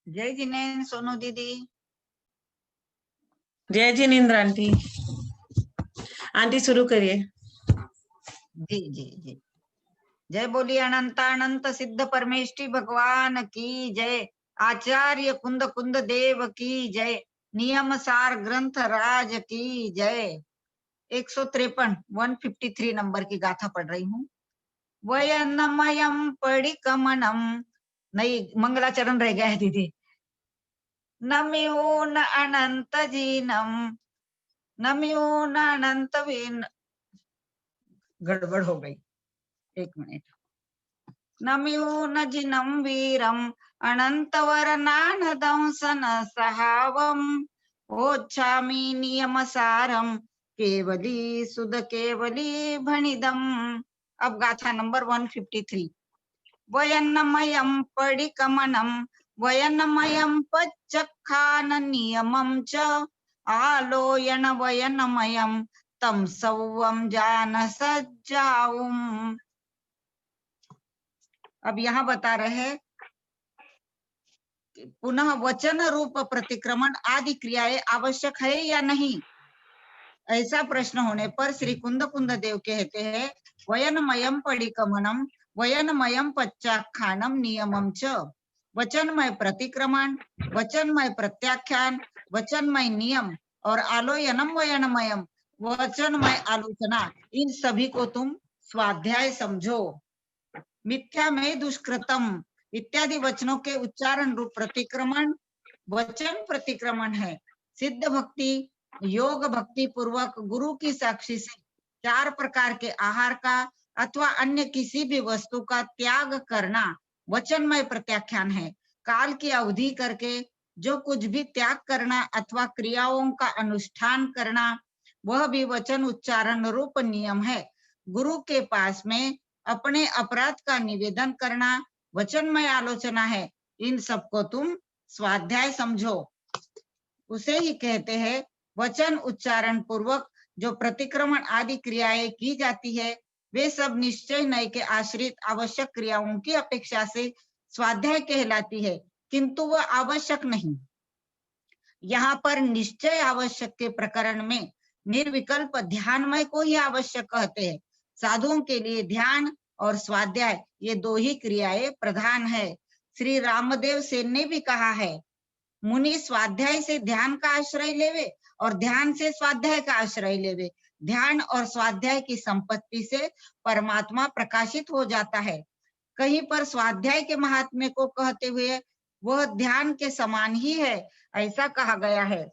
जय जिनेन्द्र सोनू दीदी। जय जिनेन्द्र आंटी। आंटी शुरू करिए। जी जी जी। जय बोलिए अनंतानंत सिद्ध परमेष्टि भगवान की जय। आचार्य कुंद कुंद देव की जय। नियम सार ग्रंथ राज की जय। 153 153 नंबर की गाथा पढ़ रही हूँ। वयनमयम पडिकमनम। नहीं, मंगलाचरण रह गया है दीदी। नम्यो न अनंत जीनम। नम्यो न अनंत वीन। गड़बड़ हो गई, एक मिनट। नम्यो न जिनम वीरम अनंतवर नान दंसन सहावम। ओच्छामि नियम सारम केवली सुध केवली भणिदम। अब गाथा नंबर 153। वयनमयम पडिकमनम वयनमयम पच्चखान नियमम च आलोयन वयनमयम तम सौवम जान सज्जाऊम। अब यहाँ बता रहे हैं पुनः वचन रूप प्रतिक्रमण आदि क्रियाएं आवश्यक है या नहीं। ऐसा प्रश्न होने पर श्री कुंद कुंद देव कहते हैं वयनमयम पडिकमनम वयनमयम पच्चाख्यानम नियमम च। वचनमय प्रतिक्रमण, वचनमय प्रत्याख्यान, वचनमय नियम और आलोयनम वयनमयम वचनमय आलोचना, इन सभी को तुम स्वाध्याय समझो। मिथ्या में दुष्कृतम इत्यादि वचनों के उच्चारण रूप प्रतिक्रमण वचन प्रतिक्रमण है। सिद्ध भक्ति योग भक्ति पूर्वक गुरु की साक्षी से 4 प्रकार के आहार का अथवा अन्य किसी भी वस्तु का त्याग करना वचनमय प्रत्याख्यान है। काल की अवधि करके जो कुछ भी त्याग करना अथवा क्रियाओं का अनुष्ठान करना वह भी वचन उच्चारण रूप नियम है। गुरु के पास में अपने अपराध का निवेदन करना वचनमय आलोचना है। इन सबको तुम स्वाध्याय समझो। उसे ही कहते हैं वचन उच्चारण पूर्वक जो प्रतिक्रमण आदि क्रियाएं की जाती है वे सब निश्चय नय के आश्रित आवश्यक क्रियाओं की अपेक्षा से स्वाध्याय कहलाती है, किंतु वह आवश्यक नहीं। यहाँ पर निश्चय आवश्यक के प्रकरण में निर्विकल्प ध्यानमय को ही आवश्यक कहते हैं। साधुओं के लिए ध्यान और स्वाध्याय ये 2 ही क्रियाएं प्रधान है। श्री रामदेव सेन ने भी कहा है मुनि स्वाध्याय से ध्यान का आश्रय लेवे और ध्यान से स्वाध्याय का आश्रय लेवे। ध्यान और स्वाध्याय की संपत्ति से परमात्मा प्रकाशित हो जाता है। कहीं पर स्वाध्याय के महात्म्य को कहते हुए वह ध्यान के समान ही है ऐसा कहा गया है।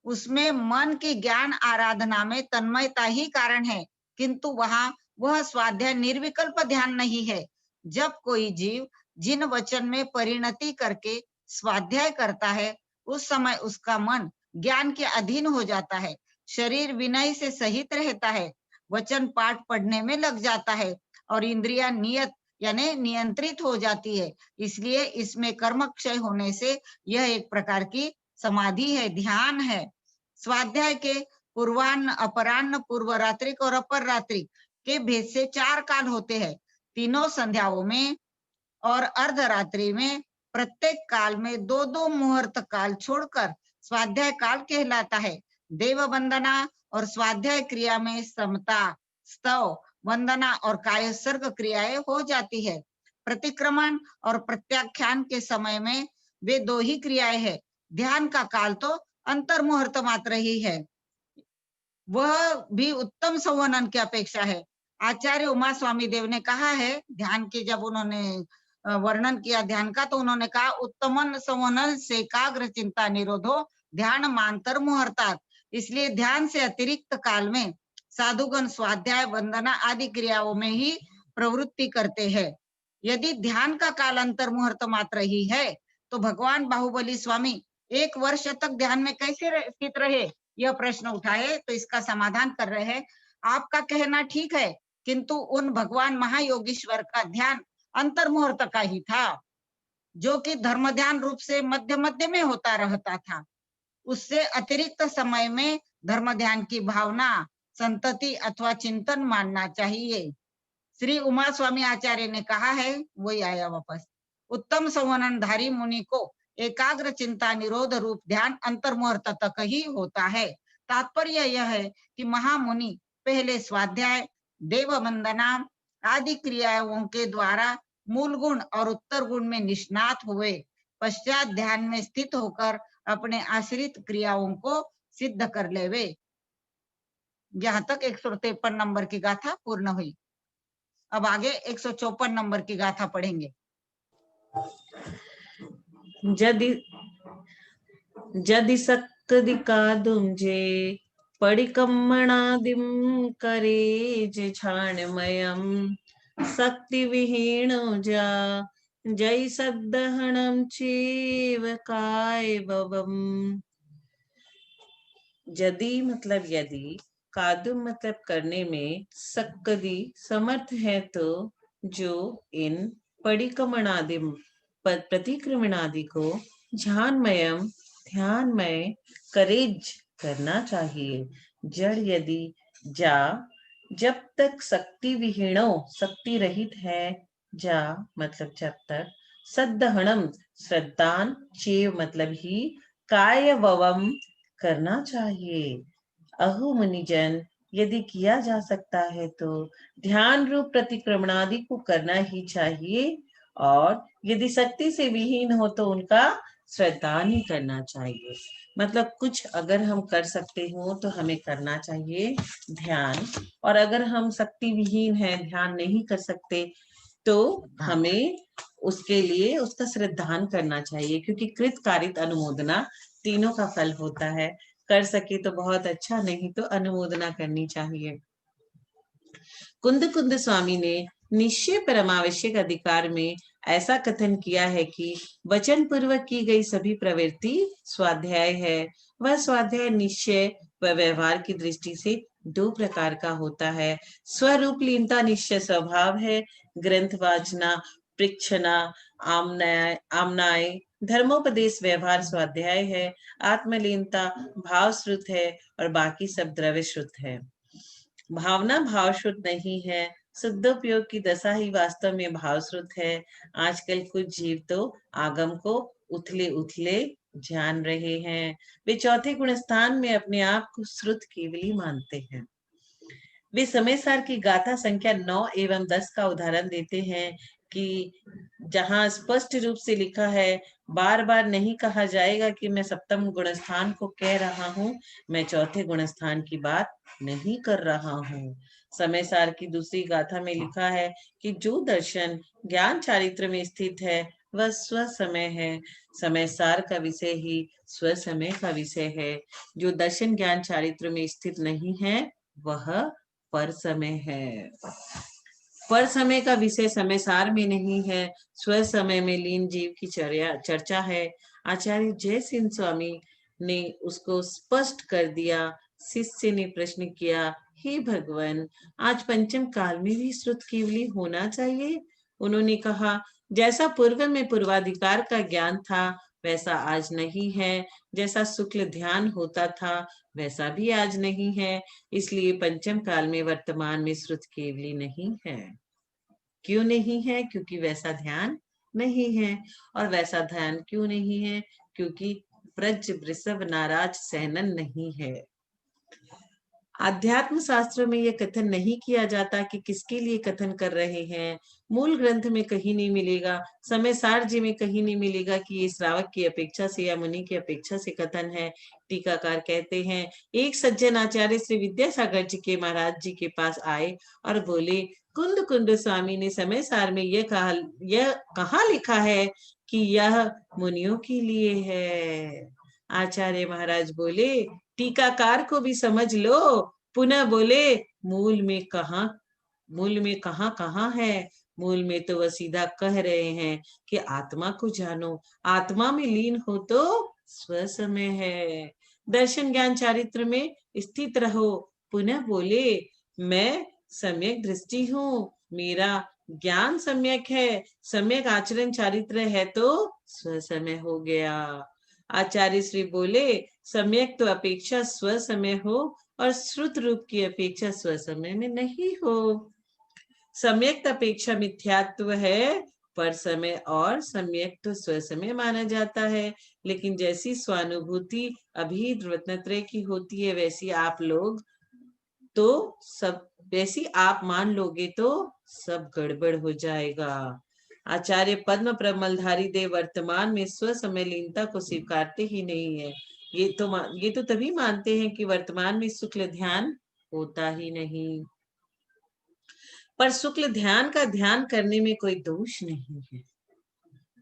उसमें मन की ज्ञान आराधना में तन्मयता ही कारण है, किंतु वहां वह स्वाध्याय निर्विकल्प ध्यान नहीं है। जब कोई जीव जिन वचन में परिणति करके स्वाध्याय करता है उस समय उसका मन ज्ञान के अधीन हो जाता है। शरीर विनय से सहित रहता है, वचन पाठ पढ़ने में लग जाता है और इंद्रियां नियत यानी नियंत्रित हो जाती है। इसलिए इसमें कर्म क्षय होने से यह एक प्रकार की समाधि है, ध्यान है। स्वाध्याय के पूर्वान्न अपराह्न पूर्व रात्रि और अपर रात्रि के भेद से 4 काल होते हैं। तीनों संध्याओं में और अर्धरात्रि में प्रत्येक काल में 2-2 मुहूर्त काल छोड़कर स्वाध्याय काल कहलाता है। देव वंदना और स्वाध्याय क्रिया में समता, स्तव, वंदना और कायसर्ग क्रियाएं हो जाती है। प्रतिक्रमण और प्रत्याख्यान के समय में वे 2 ही क्रियाएं हैं। ध्यान का काल तो अंतर मुहूर्त मात्र ही है, वह भी उत्तम संवनन की अपेक्षा है। आचार्य उमा स्वामी देव ने कहा है ध्यान के जब उन्होंने वर्णन किया ध्यान का तो उन्होंने कहा उत्तमन संवनन से एकाग्र चिंता निरोधो ध्यान मांतर मुहूर्तात्। इसलिए ध्यान से अतिरिक्त काल में साधुगण स्वाध्याय वंदना आदि क्रियाओं में ही प्रवृत्ति करते हैं। यदि ध्यान का काल अंतर मुहूर्त मात्र ही है तो भगवान बाहुबली स्वामी 1 वर्ष तक ध्यान में कैसे स्थित रहे, यह प्रश्न उठाए तो इसका समाधान कर रहे हैं। आपका कहना ठीक है, किंतु उन भगवान महायोगीश्वर का ध्यान अंतर मुहूर्त का ही था, जो कि धर्म ध्यान रूप से मध्य मध्य में होता रहता था। उससे अतिरिक्त समय में धर्म ध्यान की भावना संतति अथवा चिंतन मानना चाहिए। श्री उमा स्वामी आचार्य ने कहा है, वही आया वापस, उत्तम संवननधारी मुनि को एकाग्र चिंता निरोध रूप ध्यान अंतर्मुहूर्त तक ही होता है। तात्पर्य यह है कि महामुनि पहले स्वाध्याय, देव वंदना आदि क्रियाओं के द्वारा मूल गुण और उत्तर गुण में निष्णात हुए, पश्चात ध्यान में स्थित होकर अपने आश्रित क्रियाओं को सिद्ध कर लेवे। यहाँ तक 153 नंबर की गाथा पूर्ण हुई। अब आगे 154 नंबर की गाथा पढ़ेंगे। जदि सक्कदिकादुंजे पडिकम्मणादिं करे जे छाणमयम् शक्ति विहीणो जा जय सद्दहणं चेव काय भवम्। यदि मतलब यदि, कादुम मतलब करने में, सक्कदी समर्थ है तो जो इन पडिकमणादिम प्रतिक्रमणादि को ध्यानमयम ध्यानमय करेज करना चाहिए। जड़ यदि जा जब तक शक्ति विहीणो शक्ति रहित है, जा मतलब जब तक, सद्दहणम श्रद्धान, चेव मतलब ही, कायववम करना चाहिए। अहो मुनिजन, यदि किया जा सकता है तो ध्यान रूप प्रतिक्रमणादि को करना ही चाहिए, और यदि शक्ति से विहीन हो तो उनका श्रद्धान ही करना चाहिए। मतलब कुछ अगर हम कर सकते हो तो हमें करना चाहिए ध्यान, और अगर हम शक्ति विहीन है, ध्यान नहीं कर सकते, तो हमें उसके लिए उसका श्रद्धान करना चाहिए, क्योंकि कृत कारित अनुमोदना तीनों का फल होता है। कर सके तो बहुत अच्छा, नहीं तो अनुमोदना करनी चाहिए। कुंद कुंद स्वामी ने निश्चय परमावश्यक अधिकार में ऐसा कथन किया है कि वचन पूर्वक की गई सभी प्रवृत्ति स्वाध्याय है। वह स्वाध्याय निश्चय व व्यवहार की दृष्टि से दो प्रकार का होता है। स्वरूप लीनता निश्चय स्वभाव है, ग्रंथ वाचना, परीक्षणा, आमनाय, धर्मोपदेश व्यवहार स्वाध्याय है। आत्मलीनता भाव श्रुत है और बाकी सब द्रव्य श्रुत है। भावना भाव श्रुत नहीं है, शुद्धोपयोग की दशा ही वास्तव में भाव श्रुत है। आजकल कुछ जीव तो आगम को उथले उथले जान रहे हैं। वे चौथे गुण स्थान में अपने आप को श्रुत केवली मानते हैं। वे समय सार की गाथा संख्या 9 एवं 10 का उदाहरण देते हैं कि जहां स्पष्ट रूप से लिखा है, बार बार नहीं कहा जाएगा कि मैं सप्तम गुण स्थान को कह रहा हूँ, मैं चौथे गुण स्थान की बात नहीं कर रहा हूँ। समय सार की दूसरी गाथा में लिखा है कि जो दर्शन ज्ञान चारित्र में स्थित है वह स्व समय है। समय सार का विषय ही स्व समय का विषय है। जो दर्शन ज्ञान चारित्र में स्थित नहीं है वह पर समय है। पर समय का विषय समय सार में नहीं है, स्व समय में लीन जीव की चर्चा है। आचार्य जय सिंह स्वामी ने उसको स्पष्ट कर दिया। शिष्य ने प्रश्न किया, हे भगवान, आज पंचम काल में भी श्रुत केवली होना चाहिए? उन्होंने कहा, जैसा पूर्व में पूर्वाधिकार का ज्ञान था वैसा आज नहीं है, जैसा शुक्ल ध्यान होता था वैसा भी आज नहीं है, इसलिए पंचम काल में वर्तमान में श्रुत केवली नहीं है। क्यों नहीं है? क्योंकि वैसा ध्यान नहीं है। और वैसा ध्यान क्यों नहीं है? क्योंकि ब्रज वृषभ नाराज सहनन नहीं है। आध्यात्म शास्त्र में यह कथन नहीं किया जाता कि किसके लिए कथन कर रहे हैं। मूल ग्रंथ में कहीं नहीं मिलेगा, समय सार जी में कहीं नहीं मिलेगा कि ये श्रावक की अपेक्षा से या मुनि की अपेक्षा से कथन है। टीकाकार कहते हैं, एक सज्जन आचार्य श्री विद्यासागर जी के महाराज जी के पास आए और बोले, कुंद कुंद स्वामी ने समय सार में यह कहाँ लिखा है कि यह मुनियों के लिए है? आचार्य महाराज बोले, टीकाकार को भी समझ लो। पुनः बोले, मूल में कहाँ है? मूल में तो वह सीधा कह रहे हैं कि आत्मा को जानो, आत्मा में लीन हो तो स्व समय है। दर्शन ज्ञान चारित्र में स्थित रहो। पुनः बोले, मैं सम्यक दृष्टि हूँ, मेरा ज्ञान सम्यक है, सम्यक आचरण चारित्र है तो स्व समय हो गया। आचार्य श्री बोले, सम्यक तो अपेक्षा स्व समय हो और श्रुत रूप की अपेक्षा स्व समय में नहीं हो। सम्यक अपेक्षा मिथ्यात्व है पर समय और सम्यक तो स्वसमय माना जाता है। लेकिन जैसी स्वानुभूति अभी रत्नत्रय की होती है वैसी आप लोग तो सब वैसी आप मान लोगे तो सब गड़बड़ हो जाएगा। आचार्य पद्म प्रमलधारी देव वर्तमान में स्व समय लीनता को स्वीकारते ही नहीं है। ये तो तभी मानते हैं कि वर्तमान में शुक्ल ध्यान होता ही नहीं। पर शुक्ल ध्यान का ध्यान करने में कोई दोष नहीं है।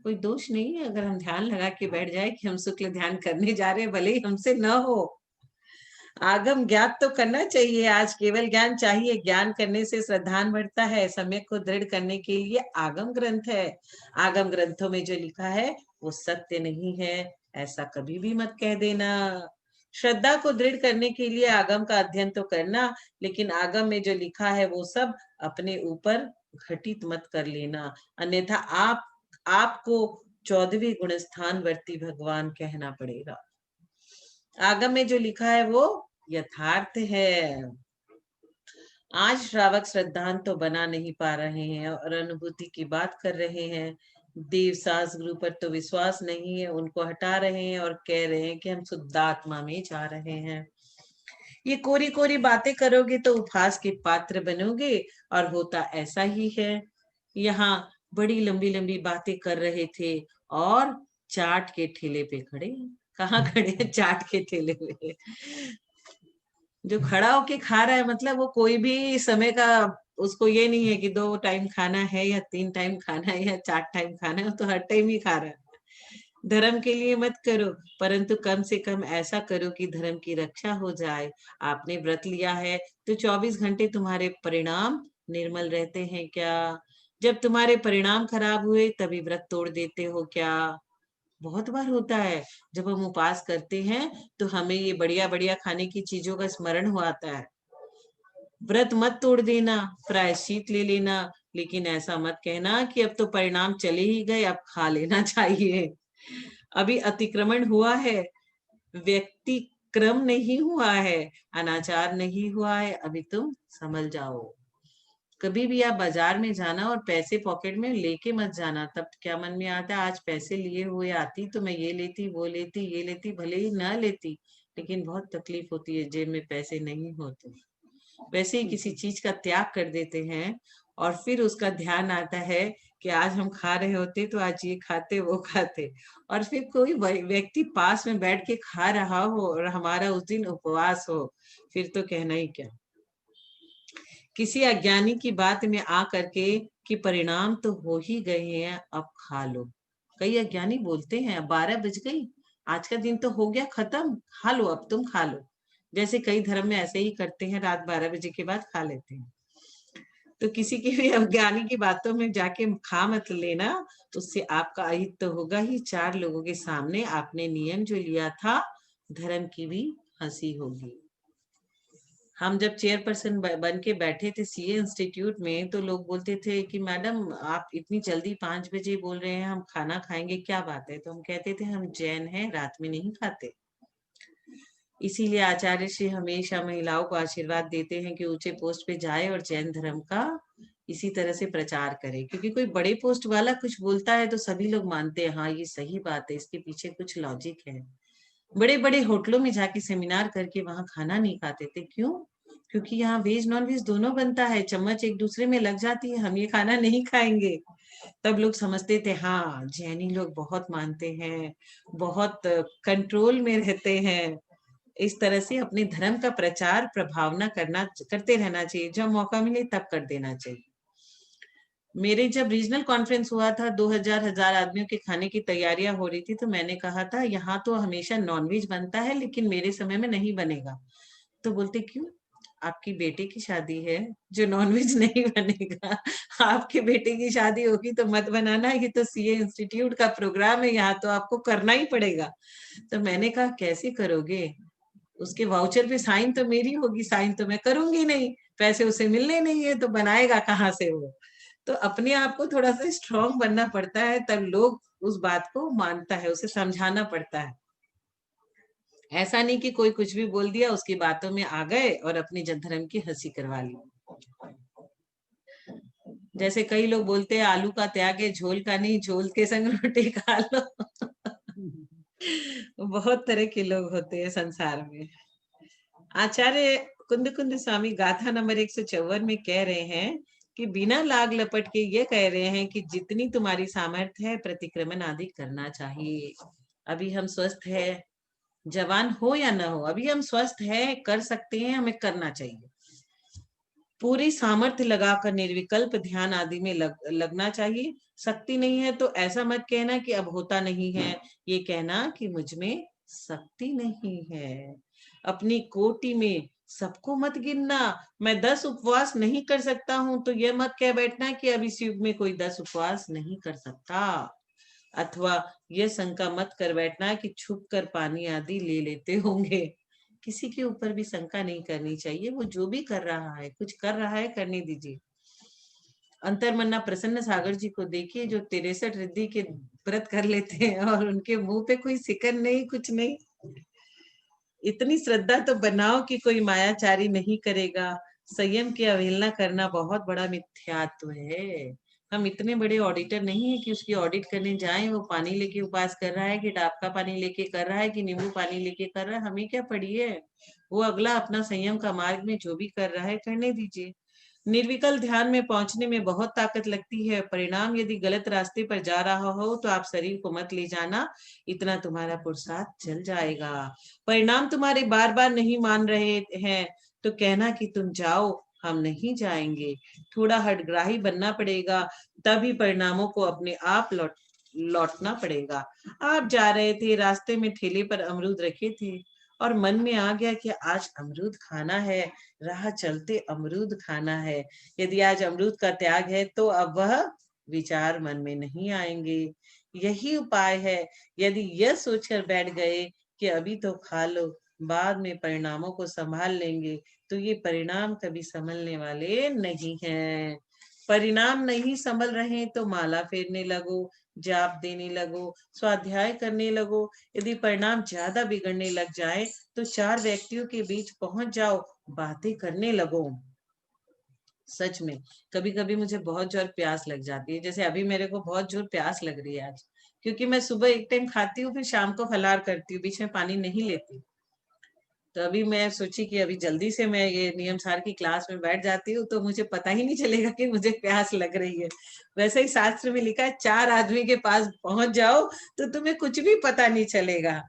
कोई दोष नहीं है अगर हम ध्यान लगा के बैठ जाए कि हम शुक्ल ध्यान करने जा रहे हैं, भले ही हमसे न हो। आगम ज्ञात तो करना चाहिए। आज केवल ज्ञान चाहिए। ज्ञान करने से श्रद्धान बढ़ता है। सम्यक को दृढ़ करने के लिए आगम ग्रंथ है। आगम ग्रंथों में जो लिखा है वो सत्य नहीं है, ऐसा कभी भी मत कह देना। श्रद्धा को दृढ़ करने के लिए आगम का अध्ययन तो करना, लेकिन आगम में जो लिखा है वो सब अपने ऊपर घटित मत कर लेना, अन्यथा आपको 14वें गुण स्थान वर्ती भगवान कहना पड़ेगा। आगम में जो लिखा है वो यथार्थ है। आज श्रावक श्रद्धांत तो बना नहीं पा रहे हैं और अनुभूति की बात कर रहे हैं। देव सास गुरु पर तो विश्वास नहीं है, उनको हटा रहे हैं और कह रहे हैं कि हम शुद्धात्मा में जा रहे हैं। ये कोरी कोरी बातें करोगे तो उपहास के पात्र बनोगे, और होता ऐसा ही है। यहाँ बड़ी लंबी लंबी बातें कर रहे थे और चाट के ठेले पे खड़े हैं। कहाँ खड़े हैं? चाट के ठेले पे। जो खड़ा होके खा रहा है मतलब वो कोई भी समय का उसको ये नहीं है कि 2 टाइम खाना है या 3 टाइम खाना है या 4 टाइम खाना है, वो तो हर टाइम ही खा रहा है। धर्म के लिए मत करो, परंतु कम से कम ऐसा करो कि धर्म की रक्षा हो जाए। आपने व्रत लिया है तो 24 घंटे तुम्हारे परिणाम निर्मल रहते हैं क्या? जब तुम्हारे परिणाम खराब हुए तभी व्रत तोड़ देते हो क्या? बहुत बार होता है जब हम उपवास करते हैं तो हमें ये बढ़िया बढ़िया खाने की चीजों का स्मरण हो आता है। व्रत मत तोड़ देना, प्रायश्चित ले लेना, लेकिन ऐसा मत कहना कि अब तो परिणाम चले ही गए, अब खा लेना चाहिए। अभी अतिक्रमण हुआ है, व्यक्तिक्रम नहीं हुआ है, अनाचार नहीं हुआ है, अभी तुम समझ जाओ। कभी भी आप बाजार में जाना और पैसे पॉकेट में लेके मत जाना। तब क्या मन में आता है, आज पैसे लिए हुए आती तो मैं ये लेती वो लेती ये लेती, भले ही ना लेती, लेकिन बहुत तकलीफ होती है जेब में पैसे नहीं होते। वैसे ही किसी चीज का त्याग कर देते हैं और फिर उसका ध्यान आता है कि आज हम खा रहे होते तो आज ये खाते वो खाते, और फिर कोई व्यक्ति पास में बैठ के खा रहा हो और हमारा उस दिन उपवास हो, फिर तो कहना ही क्या। किसी अज्ञानी की बात में आ करके कि परिणाम तो हो ही गए हैं, अब खा लो। कई अज्ञानी बोलते हैं अब 12 बज गई, आज का दिन तो हो गया खत्म, खा लो, अब तुम खा लो। जैसे कई धर्म में ऐसे ही करते हैं, रात 12 बजे के बाद खा लेते हैं। तो किसी की भी अज्ञानी की बातों में जाके खा मत लेना, उससे आपका अहित तो होगा ही। 4 लोगों के सामने आपने नियम जो लिया था धर्म की भी हंसी होगी। हम जब चेयरपर्सन बन के बैठे थे सीए इंस्टीट्यूट में तो लोग बोलते थे कि मैडम आप इतनी जल्दी 5 बजे बोल रहे हैं हम खाना खाएंगे, क्या बात है? तो हम कहते थे हम जैन हैं, रात में नहीं खाते। इसीलिए आचार्य श्री हमेशा महिलाओं को आशीर्वाद देते हैं कि ऊंचे पोस्ट पे जाए और जैन धर्म का इसी तरह से प्रचार करे, क्योंकि कोई बड़े पोस्ट वाला कुछ बोलता है तो सभी लोग मानते हैं हाँ ये सही बात है, इसके पीछे कुछ लॉजिक है। बड़े बड़े होटलों में जाके सेमिनार करके वहां खाना नहीं खाते थे, क्यों? क्योंकि यहाँ वेज नॉन वेज दोनों बनता है, चम्मच एक दूसरे में लग जाती है, हम ये खाना नहीं खाएंगे। तब लोग समझते थे हाँ जैनी लोग बहुत मानते हैं, बहुत कंट्रोल में रहते हैं। इस तरह से अपने धर्म का प्रचार प्रभावना करते रहना चाहिए, जब मौका मिले तब कर देना चाहिए। मेरे जब रीजनल कॉन्फ्रेंस हुआ था 2000 आदमियों के खाने की तैयारियां हो रही थी, तो मैंने कहा था यहाँ तो हमेशा नॉनवेज बनता है लेकिन मेरे समय में नहीं बनेगा। तो बोलते क्यों? आपकी बेटे की शादी है जो नॉनवेज नहीं बनेगा? आपके बेटे की शादी होगी तो मत बनाना, ये तो सीए इंस्टीट्यूट का प्रोग्राम है, यहाँ तो आपको करना ही पड़ेगा। तो मैंने कहा कैसे करोगे? उसके वाउचर पे साइन तो मेरी होगी, साइन तो मैं करूंगी नहीं, पैसे उसे मिलने नहीं है, तो बनाएगा कहाँ से वो? तो अपने आप को थोड़ा सा स्ट्रांग बनना पड़ता है, तब लोग उस बात को मानता है, उसे समझाना पड़ता है। ऐसा नहीं कि कोई कुछ भी बोल दिया उसकी बातों में आ गए और अपने धर्म की हंसी करवा ली। जैसे कई लोग बोलते हैं आलू का त्याग है झोल का नहीं, झोल के संग रोटी खा लो। बहुत तरह के लोग होते हैं संसार में। आचार्य कुंद कुंद स्वामी गाथा नंबर 154 में कह रहे हैं कि बिना लाग लपट के ये कह रहे हैं कि जितनी तुम्हारी सामर्थ्य है प्रतिक्रमण आदि करना चाहिए। अभी हम स्वस्थ है, जवान हो या ना हो, अभी हम स्वस्थ है, कर सकते हैं, हमें करना चाहिए। पूरी सामर्थ्य लगाकर निर्विकल्प ध्यान आदि में लगना चाहिए। शक्ति नहीं है तो ऐसा मत कहना कि अब होता नहीं है, ये कहना कि मुझ में शक्ति नहीं है। अपनी कोटि में सबको मत गिनना। मैं 10 उपवास नहीं कर सकता हूं तो ये मत कह बैठना कि अब इस युग में कोई 10 उपवास नहीं कर सकता। अथवा ये शंका मत कर बैठना कि छुप कर पानी आदि ले लेते होंगे। किसी के ऊपर भी शंका नहीं करनी चाहिए। वो जो भी कर रहा है, कुछ कर रहा है, करने दीजिए। अंतर्मन्ना प्रसन्न सागर जी को देखिए, जो 63 रिद्धि के व्रत कर लेते हैं और उनके मुंह पे कोई सिकन नहीं, कुछ नहीं। इतनी श्रद्धा तो बनाओ कि कोई मायाचारी नहीं करेगा। संयम की अवहेलना करना बहुत बड़ा मिथ्यात्व है। हम इतने बड़े ऑडिटर नहीं है कि उसकी ऑडिट करने जाएं। वो पानी लेके उपवास कर रहा है कि डाब का पानी लेके कर रहा है कि नींबू पानी लेके कर रहा है, हमें क्या पड़ी है। वो अगला अपना संयम का मार्ग में जो भी कर रहा है करने दीजिए। निर्विकल ध्यान में पहुंचने में बहुत ताकत लगती है। परिणाम यदि गलत रास्ते पर जा रहा हो तो आप शरीर को मत ले जाना, इतना तुम्हारा पुरुषार्थ चल जाएगा। परिणाम तुम्हारे बार बार नहीं मान रहे हैं तो कहना कि तुम जाओ, हम नहीं जाएंगे। थोड़ा हठग्राही बनना पड़ेगा, तभी परिणामों को अपने आप लौटना पड़ेगा। आप जा रहे थे, रास्ते में ठेले पर अमरूद रखे थे और मन में आ गया कि आज अमरूद खाना है, राह चलते अमरूद खाना है। यदि आज अमरूद का त्याग है तो अब वह विचार मन में नहीं आएंगे। यही उपाय है। यदि यह सोचकर बैठ गए कि अभी तो खा लो, बाद में परिणामों को संभाल लेंगे, तो ये परिणाम कभी संभलने वाले नहीं हैं। परिणाम नहीं संभल रहे तो माला फेरने लगो, जाप देने लगो, स्वाध्याय करने लगो। यदि परिणाम ज्यादा बिगड़ने लग जाए तो 4 व्यक्तियों के बीच पहुंच जाओ, बातें करने लगो। सच में कभी कभी मुझे बहुत जोर प्यास लग जाती है। जैसे अभी मेरे को बहुत जोर प्यास लग रही है आज, क्योंकि मैं सुबह एक टाइम खाती हूँ, फिर शाम को फलाहार करती हूँ, बीच में पानी नहीं लेती। तो अभी मैं सोची कि अभी जल्दी से मैं ये नियम सार की क्लास में बैठ जाती हूँ तो मुझे पता ही नहीं चलेगा कि मुझे प्यास लग रही है। वैसे ही शास्त्र में लिखा है 4 आदमी के पास पहुंच जाओ तो तुम्हें कुछ भी पता नहीं चलेगा।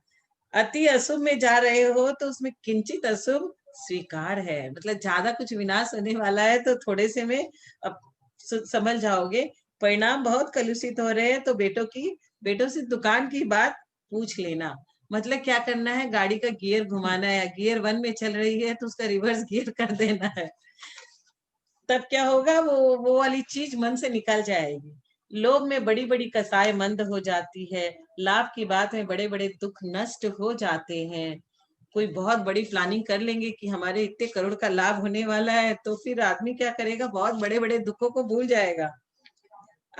अति अशुभ में जा रहे हो तो उसमें किंचित अशुभ स्वीकार है। मतलब ज्यादा कुछ विनाश होने वाला है तो थोड़े से में अब समझ जाओगे। परिणाम बहुत कलुषित हो रहे हैं तो बेटों से दुकान की बात पूछ लेना। मतलब क्या करना है, गाड़ी का गियर घुमाना है, गियर 1 में चल रही है तो उसका रिवर्स गियर कर देना है। तब क्या होगा, वो वाली चीज मन से निकल जाएगी। लोभ में बड़ी बड़ी कसाई मंद हो जाती है। लाभ की बात में बड़े बड़े दुख नष्ट हो जाते हैं। कोई बहुत बड़ी प्लानिंग कर लेंगे कि हमारे इतने करोड़ का लाभ होने वाला है तो फिर आदमी क्या करेगा, बहुत बड़े बड़े दुखों को भूल जाएगा।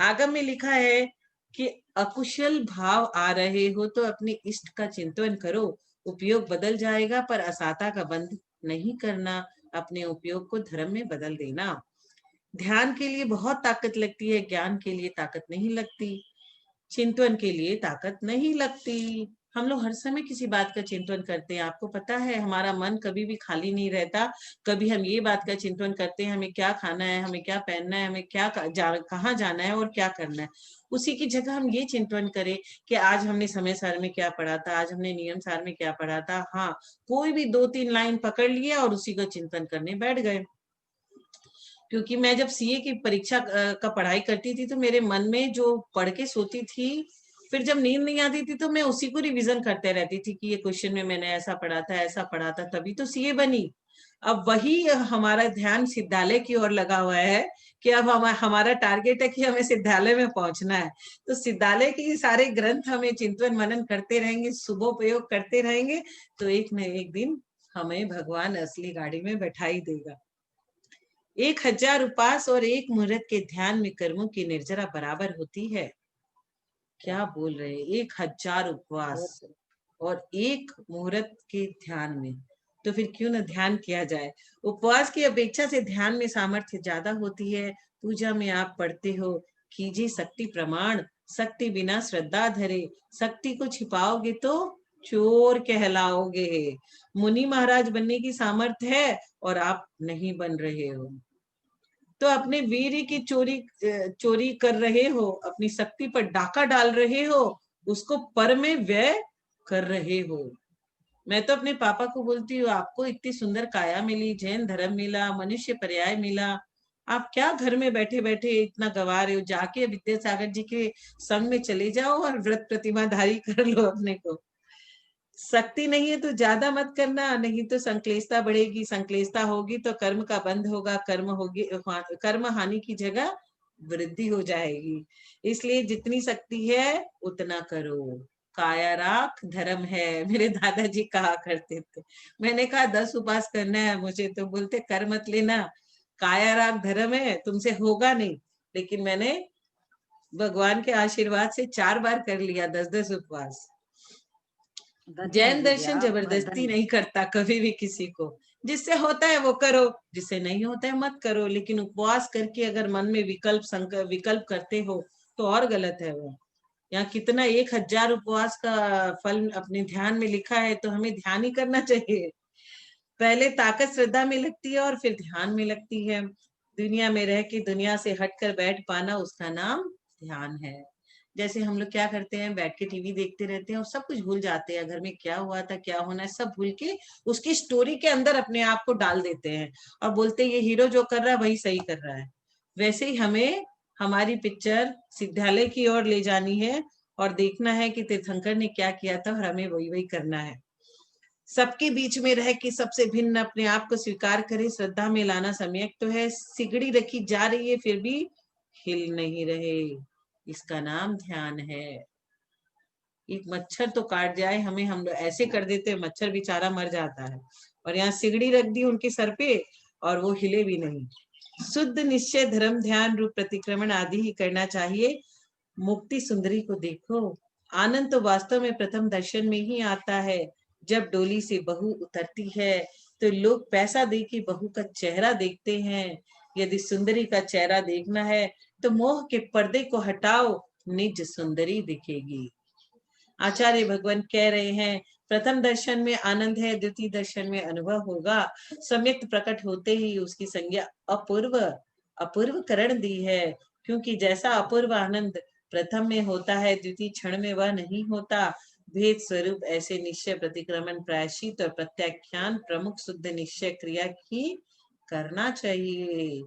आगम में लिखा है कि अकुशल भाव आ रहे हो तो अपने इष्ट का चिंतन करो, उपयोग बदल जाएगा, पर असाता का बंध नहीं करना। अपने उपयोग को धर्म में बदल देना। ध्यान के लिए बहुत ताकत लगती है, ज्ञान के लिए ताकत नहीं लगती, चिंतन के लिए ताकत नहीं लगती। हम लोग हर समय किसी बात का चिंतन करते हैं। आपको पता है हमारा मन कभी भी खाली नहीं रहता। कभी हम ये बात का चिंतन करते हैं, हमें क्या खाना है, हमें क्या पहनना है, हमें कहाँ जाना है और क्या करना है। उसी की जगह हम ये चिंतन करें कि आज हमने समय सार में क्या पढ़ा था, आज हमने नियम सार में क्या पढ़ा था। हाँ, कोई भी 2-3 लाइन पकड़ लिया और उसी का चिंतन करने बैठ गए। क्योंकि मैं जब सीए की परीक्षा का पढ़ाई करती थी तो मेरे मन में जो पढ़ के सोती थी, फिर जब नींद नहीं आती थी तो मैं उसी को रिवीजन करते रहती थी कि ये क्वेश्चन में मैंने ऐसा पढ़ा था, ऐसा पढ़ा था, तभी तो सीए बनी। अब वही हमारा ध्यान सिद्धालय की ओर लगा हुआ है कि अब हमारा टारगेट है कि हमें सिद्धालय में पहुंचना है। तो सिद्धालय के सारे ग्रंथ हमें चिंतन मनन करते रहेंगे, शुभोपयोग करते रहेंगे, तो एक न एक दिन हमें भगवान असली गाड़ी में बैठाई देगा। 1000 उपास और 1 मुहूर्त के ध्यान में कर्मों की निर्जरा बराबर होती है। क्या बोल रहे हैं, 1000 उपवास और 1 मुहूर्त के ध्यान में, तो फिर क्यों न ध्यान किया जाए। उपवास की अपेक्षा से ध्यान में सामर्थ्य ज्यादा होती है पूजा में आप पढ़ते हो, कीजिए शक्ति प्रमाण, शक्ति बिना श्रद्धा धरे, शक्ति को छिपाओगे तो चोर कहलाओगे। मुनि महाराज बनने की सामर्थ्य है और आप नहीं बन रहे हो, तो अपने वीर की चोरी कर रहे हो, अपनी शक्ति पर डाका डाल रहे हो, उसको पर में व्यय कर रहे हो। मैं तो अपने पापा को बोलती हूँ, आपको इतनी सुंदर काया मिली, जैन धर्म मिला, मनुष्य पर्याय मिला, आप क्या घर में बैठे बैठे इतना गवा रहे हो? जाके विद्यासागर जी के संग में चले जाओ और व्रत प्रतिमाधारी कर लो अपने को। शक्ति नहीं है तो ज्यादा मत करना, नहीं तो संक्लेशता बढ़ेगी, संक्लेशता होगी तो कर्म का बंध होगा, कर्म हानि की जगह वृद्धि हो जाएगी। इसलिए जितनी शक्ति है उतना करो। काया राख धर्म है, मेरे दादाजी कहा करते थे। मैंने कहा 10 उपवास करना है मुझे, तो बोलते कर मत लेना, काया राख धर्म है, तुमसे होगा नहीं। लेकिन मैंने भगवान के आशीर्वाद से 4 बार कर लिया 10-10 उपवास। जैन दर्शन जबरदस्ती नहीं करता कभी भी किसी को, जिससे होता है वो करो, जिससे नहीं होता है मत करो। लेकिन उपवास करके अगर मन में विकल्प करते हो तो और गलत है वो। यहाँ कितना 1000 उपवास का फल अपने ध्यान में लिखा है, तो हमें ध्यान ही करना चाहिए। पहले ताकत श्रद्धा में लगती है और फिर ध्यान में लगती है। दुनिया में रह के दुनिया से हटकर बैठ पाना, उसका नाम ध्यान है। जैसे हम लोग क्या करते हैं, बैठ के टीवी देखते रहते हैं और सब कुछ भूल जाते हैं, घर में क्या हुआ था, क्या होना है, सब भूल के उसकी स्टोरी के अंदर अपने आप को डाल देते हैं और बोलते हैं ये हीरो जो कर रहा है वही सही कर रहा है। वैसे ही हमें हमारी पिक्चर सिद्धालय की ओर ले जानी है और देखना है कि तीर्थंकर ने क्या किया था और हमें वही वही करना है। सबके बीच में रह के सबसे भिन्न अपने आप को स्वीकार करे, श्रद्धा में लाना सम्यक तो है। सिगड़ी रखी जा रही है फिर भी हिल नहीं रहे, इसका नाम ध्यान है। एक मच्छर तो काट जाए हमें, हम लोग ऐसे कर देते हैं, मच्छर बेचारा मर जाता है, और यहाँ सिगड़ी रख दी उनके सर पे और वो हिले भी नहीं। शुद्ध निश्चय, धर्म, ध्यान, रूप प्रतिक्रमण आदि ही करना चाहिए। मुक्ति सुंदरी को देखो, आनंद तो वास्तव में प्रथम दर्शन में ही आता है। जब डोली से बहू उतरती है तो लोग पैसा दे के बहू का चेहरा देखते हैं। यदि सुंदरी का चेहरा देखना है तो मोह के पर्दे को हटाओ, निज सुंदरी दिखेगी। आचार्य भगवान कह रहे हैं, प्रथम दर्शन में आनंद है, द्वितीय दर्शन में अनुभव होगा। सम्यक प्रकट होते ही उसकी संज्ञा अपूर्व करण दी है, क्योंकि जैसा अपूर्व आनंद प्रथम में होता है, द्वितीय क्षण में वह नहीं होता। भेद स्वरूप ऐसे निश्चय, प्रतिक्रमण, प्रायश्चित और प्रत्याख्यान प्रमुख शुद्ध निश्चय क्रिया की करना चाहिए।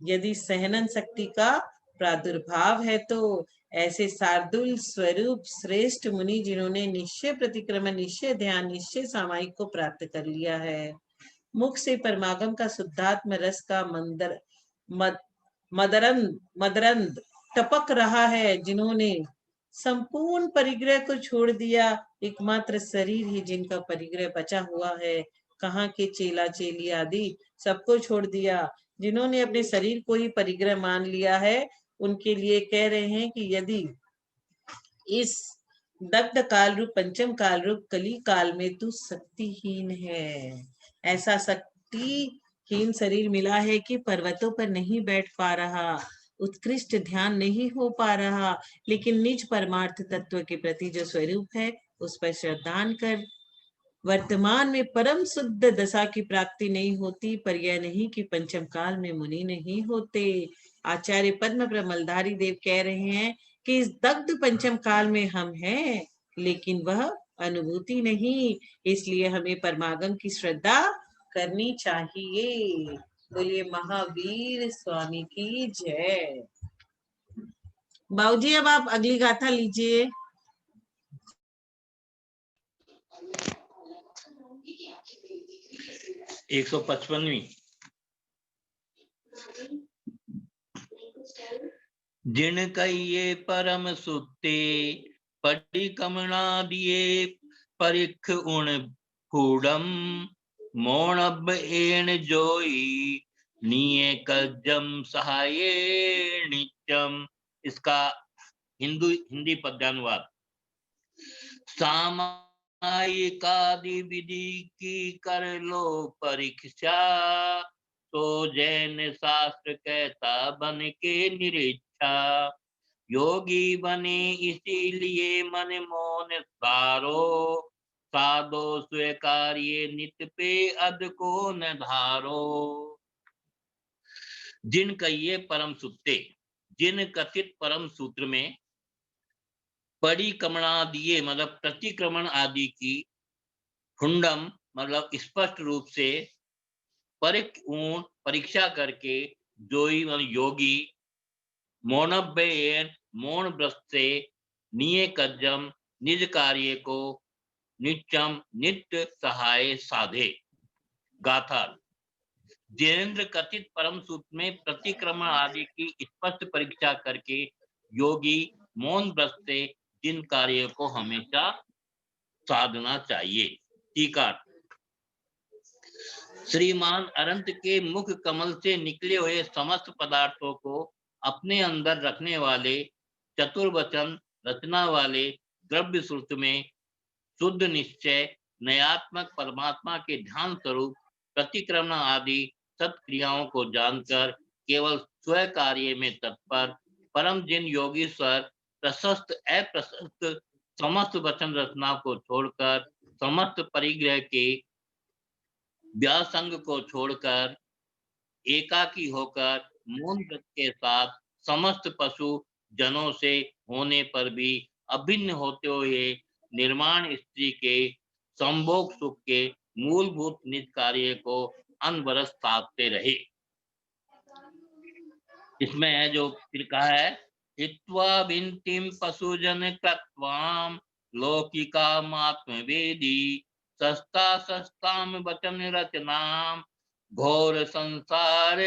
यदि सहनन शक्ति का प्रादुर्भाव है तो ऐसे शार्दुल स्वरूप श्रेष्ठ मुनि जिन्होंने निश्चय प्रतिक्रमण, निश्चय ध्यान, निश्चय सामायिक को प्राप्त कर लिया है, मुख से परमागम का शुद्धात्म रस का मदरंद टपक रहा है, जिन्होंने संपूर्ण परिग्रह को छोड़ दिया, एकमात्र शरीर ही जिनका परिग्रह बचा हुआ है। कहाँ के चेला चेली आदि सबको छोड़ दिया, जिन्होंने अपने शरीर को ही परिग्रह मान लिया है, उनके लिए कह रहे हैं कि यदि इस दग्ध काल रूप, पंचम काल रूप कली काल में तू शक्तिहीन है। ऐसा शक्तिहीन शरीर मिला है कि पर्वतों पर नहीं बैठ पा रहा, उत्कृष्ट ध्यान नहीं हो पा रहा, लेकिन निज परमार्थ तत्व के प्रति जो स्वरूप है उस पर श्रद्धान कर। वर्तमान में परम शुद्ध दशा की प्राप्ति नहीं होती, पर यह नहीं कि पंचम काल में मुनि नहीं होते। आचार्य पद्म प्रमलधारी देव कह रहे हैं कि इस दग्ध पंचम काल में हम हैं, लेकिन वह अनुभूति नहीं। इसलिए हमें परमागम की श्रद्धा करनी चाहिए। बोलिए महावीर स्वामी की जय। बाबूजी अब आप अगली गाथा लीजिए। 155वीं। जिन कहिए परम सुते, पड़ी कमना दिए परिख उण फूडम, मोणब एण जोई निये कजम सहाये नित्यम। इसका हिंदी पद्यानुवाद। सामायिकादि विधि की कर लो परीक्षा, तो जैन शास्त्र कहता बन के निरीक्षा, योगी बने इसीलिए मन मौन धारो, साधो स्वीकार्य नित पे अद को न धारो। जिन कहिए परम सुत्ते, जिन कथित परम सूत्र में परिक्रमणा दिए मतलब प्रतिक्रमण आदि की, हुंडम मतलब स्पष्ट रूप से, परीक्षा करके, जोई मतलब योगी, मौनव्ययन मौन व्रत से, निये कज्जम निज कार्य को, नित्यम नित्य सहाय साधे। गाथा। जिनेन्द्र कथित परम सूत्र में प्रतिक्रमण आदि की स्पष्ट परीक्षा करके योगी मौन व्रत से जिन कार्य को हमेशा साधना चाहिए। टीका। श्रीमान अनंत के मुख कमल से निकले हुए समस्त पदार्थों को अपने अंदर रखने वाले, चतुर्वचन रचना वाले, द्रव्य सूत्र में शुद्ध निश्चय नयात्मक परमात्मा के ध्यान स्वरूप प्रतिक्रमण आदि सत्क्रियाओं को जानकर केवल स्व कार्य में तत्पर परम जिन योगीश्वर प्रशस्त अप्रशस्त समस्त वचन रचना को छोड़कर, समस्त परिग्रह के व्यासंग को छोड़कर, एकाकी होकर मौन व्रत के साथ समस्त पशु जनों से होने पर भी अभिन्न होते हुए निर्माण स्त्री के संभोग सुख के मूलभूत निज कार्य को अनवरत साधते रहे। इसमें है जो फिर कहा है, हित्वा विंतिम पशुजन कृत्वाम लौकिकामात्म वेदी, सस्ता सस्ताम वचन रचनाम घोर संसार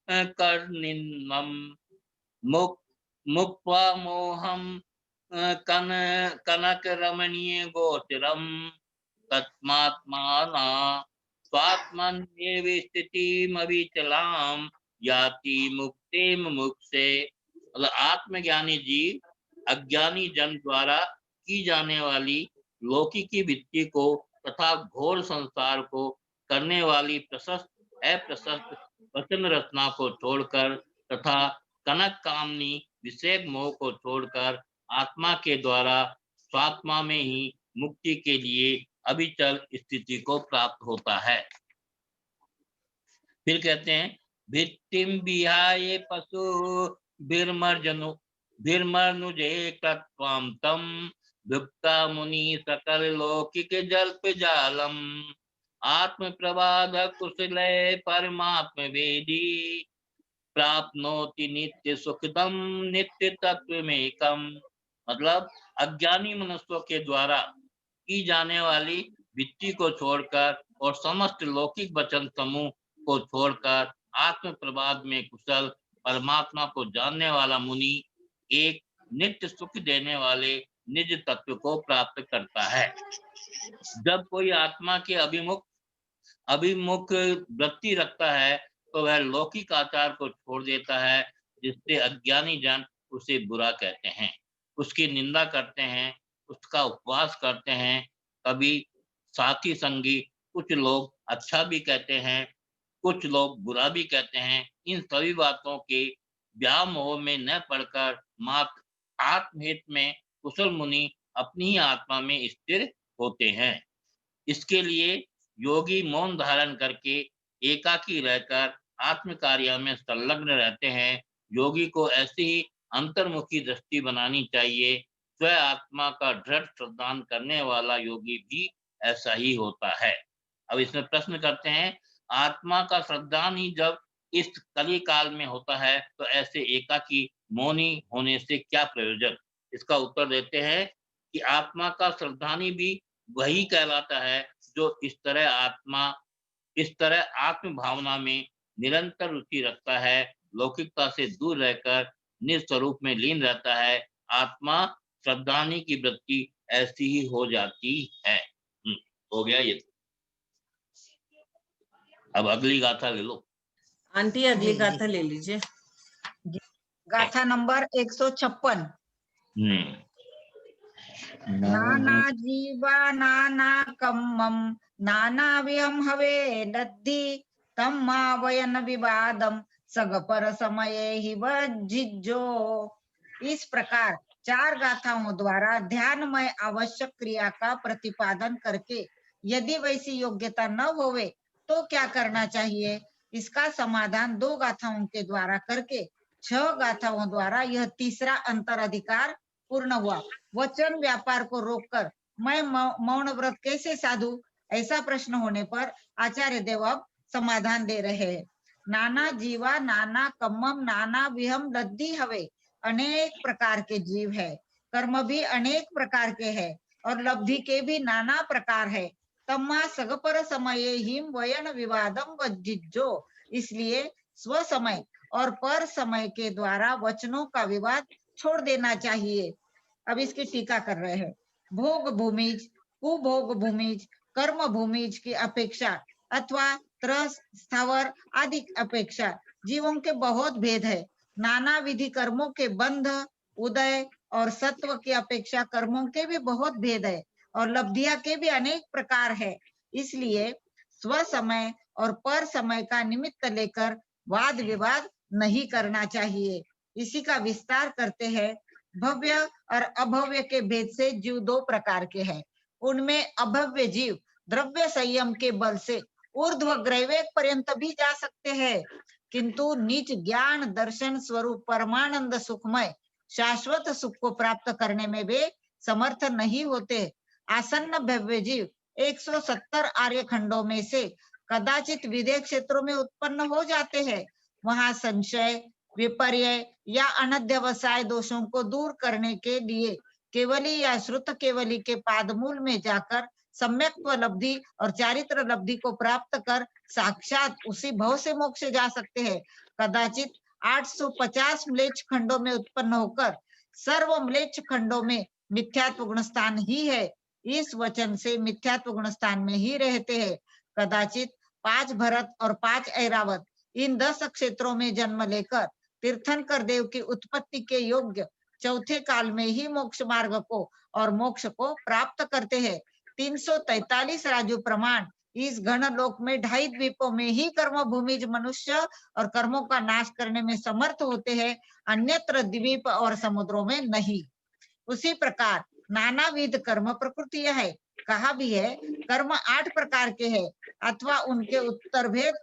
कर्णिन्नम, मुक्त्वा मोहम कनक रमणीय गोचरम, तस्मात्माना स्वात्मन्येव स्थितिम अविचलाम याति मुक्ते मुमुक्षे। मतलब आत्मज्ञानी जीव अज्ञानी जन द्वारा की जाने वाली लौकिकी वृत्ति को तथा घोर संसार को करने वाली प्रशस्त अप्रशस्त वचन रचना को छोड़कर तथा कनक कामनी विषय मोह को छोड़कर आत्मा के द्वारा स्वात्मा में ही मुक्ति के लिए अविचल स्थिति को प्राप्त होता है। फिर कहते हैं, भित्तिम विहाय पशु भिर्मर्नुजे तत्वाम तम, भुक्ता मुनि सकल लौकिक जल्प जालम, आत्म प्रवाद कुशलय परमात्म वेदी, प्राप्नोति नित्य सुखदम नित्य तत्वमेकम। मतलब अज्ञानी मनुष्यों के द्वारा की जाने वाली वृत्ति को छोड़कर और समस्त लौकिक वचन समूह को छोड़कर आत्म प्रवाद में कुशल परमात्मा को जानने वाला मुनि एक नित्य सुख देने वाले निज तत्व को प्राप्त करता है। जब कोई आत्मा के अभिमुख वृत्ति रखता है तो वह लौकिक आचार को छोड़ देता है, जिससे अज्ञानी जन उसे बुरा कहते हैं, उसकी निंदा करते हैं, उसका उपवास करते हैं। कभी साथी संगी कुछ लोग अच्छा भी कहते हैं, कुछ लोग बुरा भी कहते हैं। इन सभी बातों के व्यामोह में न पड़कर मात्र आत्महित में कुशल मुनि अपनी ही आत्मा में स्थिर होते हैं। इसके लिए योगी मौन धारण करके एकाकी रहकर आत्म कार्य में संलग्न रहते हैं। योगी को ऐसी ही अंतर्मुखी दृष्टि बनानी चाहिए। स्व आत्मा का दृढ़ श्रद्धान करने वाला योगी भी ऐसा ही होता है। अब इसमें प्रश्न करते हैं, आत्मा का श्रद्धान ही जब इस कली काल में होता है तो ऐसे एकाकी मौनी होने से क्या प्रयोजन? इसका उत्तर देते हैं कि आत्मा का श्रद्धानी भी वही कहलाता है जो इस तरह आत्म भावना में निरंतर रुचि रखता है, लौकिकता से दूर रहकर निज स्वरूप में लीन रहता है। आत्मा श्रद्धानी की वृत्ति ऐसी ही हो जाती है। हो गया ये। अब अगली गाथा ले लो आंटी, अगली गाथा ले लीजिए। गाथा नंबर 156। नाना जीवा नाना कम्मम नाना व्यम हवे नद्धि तम मा वयन विवादम सगपर समये ही वज्जिज्जो। इस प्रकार 4 गाथाओं द्वारा ध्यानमय आवश्यक क्रिया का प्रतिपादन करके यदि वैसी योग्यता न होवे तो क्या करना चाहिए? इसका समाधान 2 गाथाओं के द्वारा करके 6 गाथाओं द्वारा यह तीसरा अंतर अधिकार पूर्ण हुआ। वचन व्यापार को रोककर मैं मौन व्रत कैसे साधू? ऐसा प्रश्न होने पर आचार्य देव अब समाधान दे रहे हैं। नाना जीवा नाना कम्मम नाना विहम लद्दी हवे। अनेक प्रकार के जीव है, कर्म भी अनेक प्रकार के हैं और लब्धि के भी नाना प्रकार है। तम्मा सगपर समये हिम वयन विवादम वज्जिज्जो। इसलिए स्व समय और पर समय के द्वारा वचनों का विवाद छोड़ देना चाहिए। अब इसकी टीका कर रहे हैं। भोग भूमिज, कुभोग भूमिज, कर्म भूमिज की अपेक्षा अथवा त्रस स्थावर आदि अपेक्षा जीवों के बहुत भेद है। नाना विधि कर्मों के बंध उदय और सत्व की अपेक्षा कर्मों के भी बहुत भेद है और लब्धियां के भी अनेक प्रकार है। इसलिए स्व समय और पर समय का निमित्त लेकर वाद विवाद नहीं करना चाहिए। इसी का विस्तार करते हैं। भव्य और अभव्य के भेद से जीव 2 प्रकार के हैं। उनमें अभव्य जीव द्रव्य संयम के बल से ऊर्ध्व ग्रैवेक पर्यंत भी जा सकते हैं, किंतु नीच ज्ञान दर्शन स्वरूप परमानंद सुखमय शाश्वत सुख को प्राप्त करने में वे समर्थ नहीं होते। आसन्न भव्य जीव 170 आर्य खंडों में से कदाचित विदेह क्षेत्रों में उत्पन्न हो जाते हैं। वहां संशय विपर्य या अनध्यवसाय दोषों को दूर करने के लिए केवली या श्रुत केवली के पादमूल में जाकर सम्यक्त्व लब्धि और चारित्र लब्धि को प्राप्त कर साक्षात उसी भव से मोक्ष जा सकते हैं। कदाचित 850 म्लेच्छ खंडों में उत्पन्न होकर सर्व म्लेच्छ खंडों में मिथ्यात्व गुण स्थान ही है। इस वचन से मिथ्यात्व गुण स्थान में ही रहते हैं। कदाचित 5 भरत और 5 ऐरावत इन 10 क्षेत्रों में जन्म लेकर तीर्थंकर देव की उत्पत्ति के योग्य चौथे काल में ही मोक्ष मार्ग को और मोक्ष को प्राप्त करते हैं। 343 राजू प्रमाण इस घन लोक में 2.5 द्वीपों में ही कर्म भूमिज मनुष्य और कर्मों का नाश करने में समर्थ होते हैं, अन्यत्र द्वीप और समुद्रों में नहीं। उसी प्रकार नानाविध कर्म प्रकृतियां है। कहा भी है कर्म 8 प्रकार के हैं अथवा उनके उत्तर भेद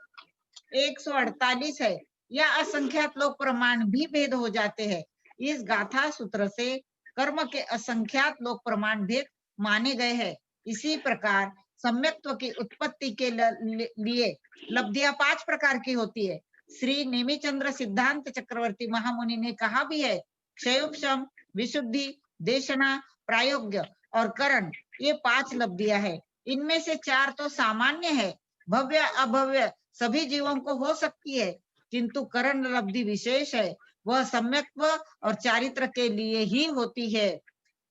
148 है या असंख्यात लोक प्रमाण भी भेद हो जाते हैं। इस गाथा सूत्र से कर्म के असंख्यात लोक प्रमाण भेद माने गए हैं। इसी प्रकार सम्यक्त्व की उत्पत्ति के लिए लब्धियां 5 प्रकार की होती है। श्री नेमिचंद्र सिद्धांत चक्रवर्ती महामुनि ने कहा भी है क्षयोपशम विशुद्धि देशना प्रायोग्य और करण ये 5 लब्धियां है। इनमें से 4 तो सामान्य है, भव्य अभव्य सभी जीवों को हो सकती है, किंतु करण लब्धि विशेष है, वह सम्यक्त्व और चारित्र के लिए ही होती है।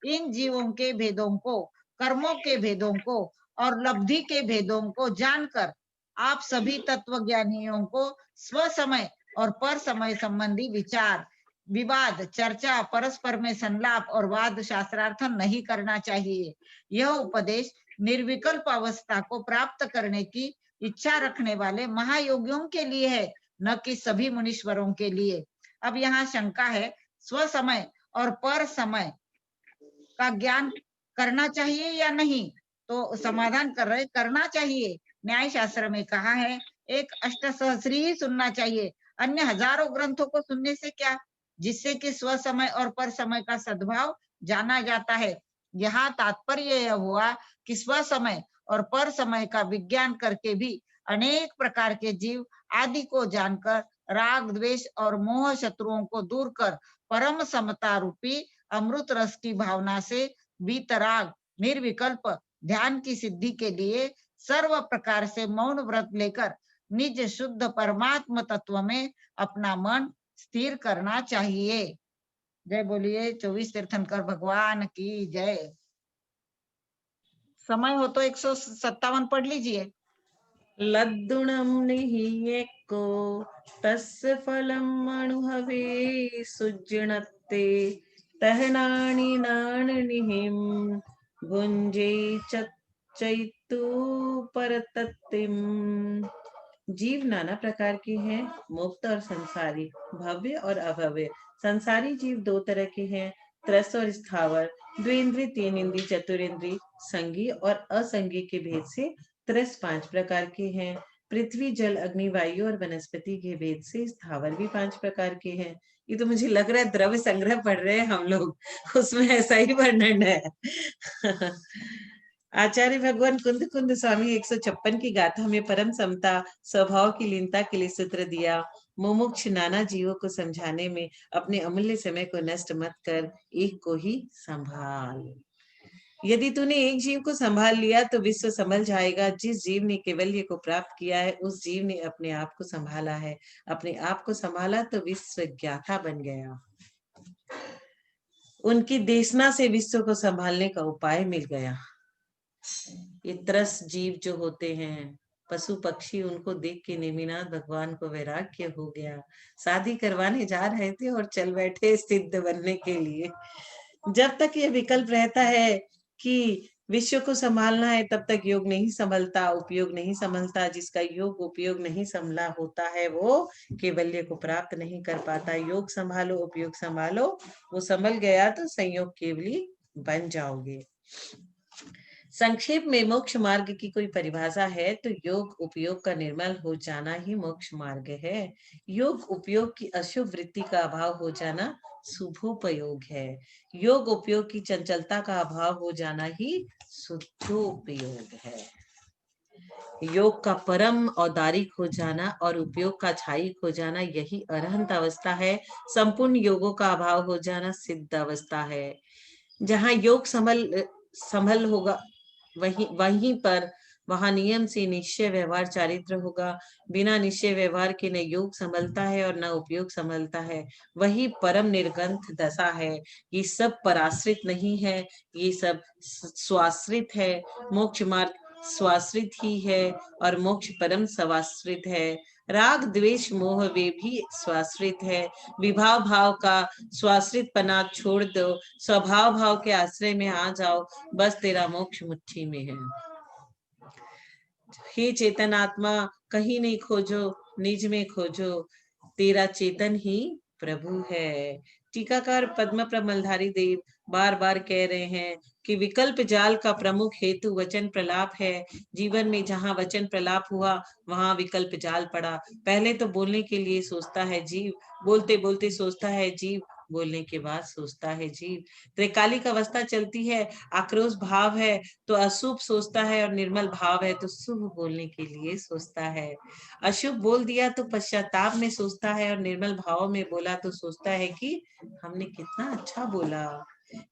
इन जीवों के भेदों को, कर्मों के भेदों को और लब्धि के भेदों को जानकर आप सभी तत्वज्ञानियों को स्व समय और पर समय संबंधी विचार विवाद चर्चा परस्पर में संलाप और वाद शास्त्रार्थ नहीं करना चाहिए। यह उपदेश निर्विकल्प अवस्था को प्राप्त करने की इच्छा रखने वाले महायोगियों के लिए है, न कि सभी मुनीश्वरों के लिए। अब यहाँ शंका है स्व समय और पर समय का ज्ञान करना चाहिए या नहीं? तो समाधान कर रहे करना चाहिए। न्याय शास्त्र में कहा है एक अष्टसहस्री ही सुनना चाहिए, अन्य हजारों ग्रंथों को सुनने से क्या, जिससे कि स्व समय और पर समय का सद्भाव जाना जाता है। यहाँ तात्पर्य यह हुआ कि स्व समय और पर समय का विज्ञान करके भी अनेक प्रकार के जीव आदि को जानकर राग द्वेष और मोह शत्रुओं को दूर कर परम समता रूपी अमृत रस की भावना से वीतराग निर्विकल्प ध्यान की सिद्धि के लिए सर्व प्रकार से मौन व्रत लेकर निज शुद्ध परमात्म तत्व में अपना मन स्थिर करना चाहिए। जय बोलिए 24 तीर्थंकर भगवान की जय। समय हो तो 157 पढ़ लीजिए। लद्दुणं निहीयेक्को तस्य फलम् अणुहवे सुज्जनत्ते तहनानि नाणनिहिं भुञ्जे चैतु परतत्तिम्। जीव नाना प्रकार के हैं, मुक्त और संसारी, भव्य और अभव्य। संसारी जीव दो तरह के हैं, त्रस्त और स्थावर। द्विंद्रिय, तीन इंद्रिय, चतुरिंद्रिय, संगी और असंगी के भेद से त्रस्त 5 प्रकार के हैं। पृथ्वी, जल, अग्नि, वायु और वनस्पति के भेद से स्थावर भी 5 प्रकार के हैं। ये तो मुझे लग रहा है द्रव्य संग्रह पढ़ रहे हैं हम लोग, उसमें ऐसा ही वर्णन है। आचार्य भगवान कुंद कुंद स्वामी 156 की गाथा में परम समता स्वभाव की लीनता के लिए सूत्र दिया। मुमुक्ष नाना जीवों को समझाने में अपने अमूल्य समय को नष्ट मत कर, एक को ही संभाल। यदि तूने एक जीव को संभाल लिया तो विश्व संभल जाएगा। जिस जीव ने कैवल्य को प्राप्त किया है उस जीव ने अपने आप को संभाला है। अपने आप को संभाला तो विश्व ज्ञाता बन गया। उनकी देशना से विश्व को संभालने का उपाय मिल गया। ये त्रस्त जीव जो होते हैं, पशु पक्षी, उनको देख के नेमिनाथ भगवान को वैराग्य हो गया। शादी करवाने जा रहे थे और चल बैठे सिद्ध बनने के लिए। जब तक ये विकल्प रहता है कि विश्व को संभालना है तब तक योग नहीं संभलता, उपयोग नहीं संभलता। जिसका योग उपयोग नहीं संभला होता है वो कैवल्य को प्राप्त नहीं कर पाता। योग संभालो, उपयोग संभालो, वो संभल गया तो संयोग केवली बन जाओगे। संक्षेप में मोक्ष मार्ग की कोई परिभाषा है तो योग उपयोग का निर्मल हो जाना ही मोक्ष मार्ग है। योग उपयोग की अशुभ वृत्ति का अभाव हो जाना शुभोपयोग है। योग उपयोग की चंचलता का अभाव हो जाना ही शुद्धोपयोग है। योग का परम औदारिक हो जाना और उपयोग का छायिक हो जाना यही अरहंत अवस्था है। संपूर्ण योगों का अभाव हो जाना सिद्ध अवस्था है। जहाँ योग संभल होगा वहीं पर वहां नियम से निश्चय व्यवहार चारित्र होगा। बिना निश्चय व्यवहार के न योग संभलता है और न उपयोग संभलता है। वही परम निर्गंथ दशा है। ये सब पराश्रित नहीं है, ये सब स्वाश्रित है। मोक्ष मार्ग स्वाश्रित ही है और मोक्ष परम स्वाश्रित है। राग द्वेष मोह वे भी स्वाश्रित है। विभाव भाव का स्वाश्रित पना छोड़ दो, स्वभाव भाव के आश्रय में आ जाओ, बस तेरा मोक्ष मुट्ठी में है। हे चेतन आत्मा, कहीं नहीं खोजो, निज में खोजो, तेरा चेतन ही प्रभु है। टीकाकार पद्म प्रमलधारी देव बार बार कह रहे हैं कि विकल्प जाल का प्रमुख हेतु वचन प्रलाप है। जीवन में जहाँ वचन प्रलाप हुआ वहां विकल्प जाल पड़ा। पहले तो बोलने के लिए सोचता है जीव, बोलते बोलते सोचता है जीव, बोलने के बाद सोचता है जीव। त्रैकालिक अवस्था चलती है, आक्रोश भाव है तो अशुभ सोचता है और निर्मल भाव है तो शुभ बोलने के लिए सोचता है। अशुभ बोल दिया तो पश्चाताप में सोचता है और निर्मल भाव में बोला तो सोचता है कि हमने कितना अच्छा बोला।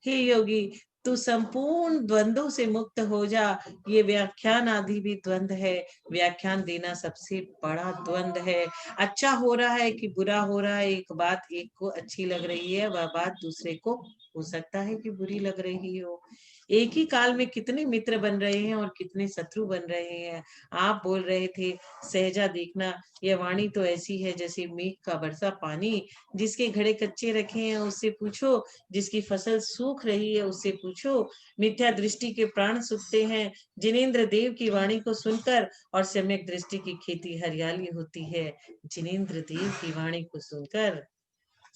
हे योगी, तू संपूर्ण द्वंद्वों से मुक्त हो जा। ये व्याख्यान आदि भी द्वंद है। व्याख्यान देना सबसे बड़ा द्वंद है। अच्छा हो रहा है कि बुरा हो रहा है, एक बात एक को अच्छी लग रही है, वह बात दूसरे को हो सकता है कि बुरी लग रही हो। एक ही काल में कितने मित्र बन रहे हैं और कितने शत्रु बन रहे हैं। आप बोल रहे थे सहजा देखना, यह वाणी तो ऐसी है जैसे मेघ का बरसा पानी। जिसके घड़े कच्चे रखे हैं उससे पूछो, जिसकी फसल सूख रही है उससे पूछो। मिथ्या दृष्टि के प्राण सूखते हैं जिनेंद्र देव की वाणी को सुनकर, और सम्यक दृष्टि की खेती हरियाली होती है जिनेंद्र देव की वाणी को सुनकर।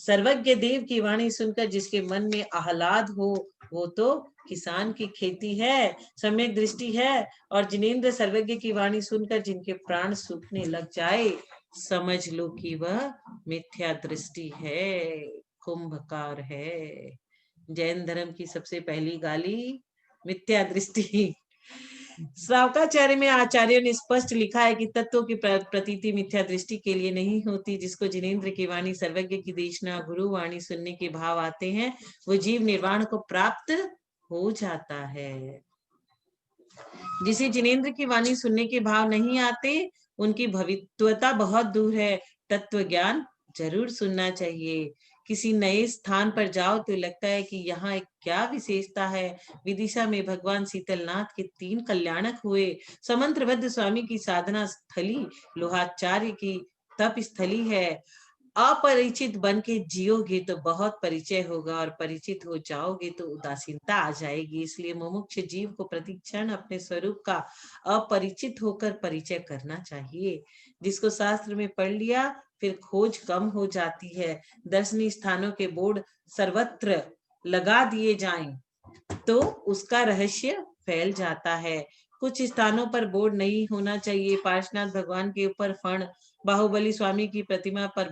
सर्वज्ञ देव की वाणी सुनकर जिसके मन में आह्लाद हो वो तो किसान की खेती है, सम्यक दृष्टि है। और जिनेंद्र सर्वज्ञ की वाणी सुनकर जिनके प्राण सूखने लग जाए, समझ लो कि वह मिथ्या दृष्टि है, कुंभकार है। जैन धर्म की सबसे पहली गाली मिथ्या दृष्टि। श्रावकाचार्य में आचार्यों ने स्पष्ट लिखा है कि तत्वों की प्रतीति मिथ्या दृष्टि के लिए नहीं होती। जिसको जिनेंद्र की वाणी, सर्वज्ञ की देशना, गुरु वाणी सुनने के भाव आते हैं, वो जीव निर्वाण को प्राप्त हो जाता है। जिसे जिनेंद्र की वाणी सुनने के भाव नहीं आते, उनकी भवित्वता बहुत दूर है। तत्व ज्ञान जरूर सुनना चाहिए। किसी नए स्थान पर जाओ तो लगता है कि यहाँ एक क्या विशेषता है। विदिशा में भगवान शीतलनाथ के 3 कल्याणक हुए। समंत्रभद्र स्वामी की साधना स्थली लोहाचार्य की तप स्थली है। अपरिचित बन के जियोगे तो बहुत परिचय होगा, और परिचित हो जाओगे तो उदासीनता आ जाएगी। इसलिए मुमुक्ष जीव को प्रतिक्षण अपने स्वरूप का अपरिचित होकर परिचय करना चाहिए। जिसको शास्त्र में पढ़ लिया, फिर खोज कम हो जाती है। दर्शनीय स्थानों के बोर्ड सर्वत्र लगा दिए जाएं तो उसका रहस्य फैल जाता है। कुछ स्थानों पर बोर्ड नहीं होना चाहिए। पार्श्वनाथ भगवान के ऊपर फण, बाहुबली स्वामी की प्रतिमा पर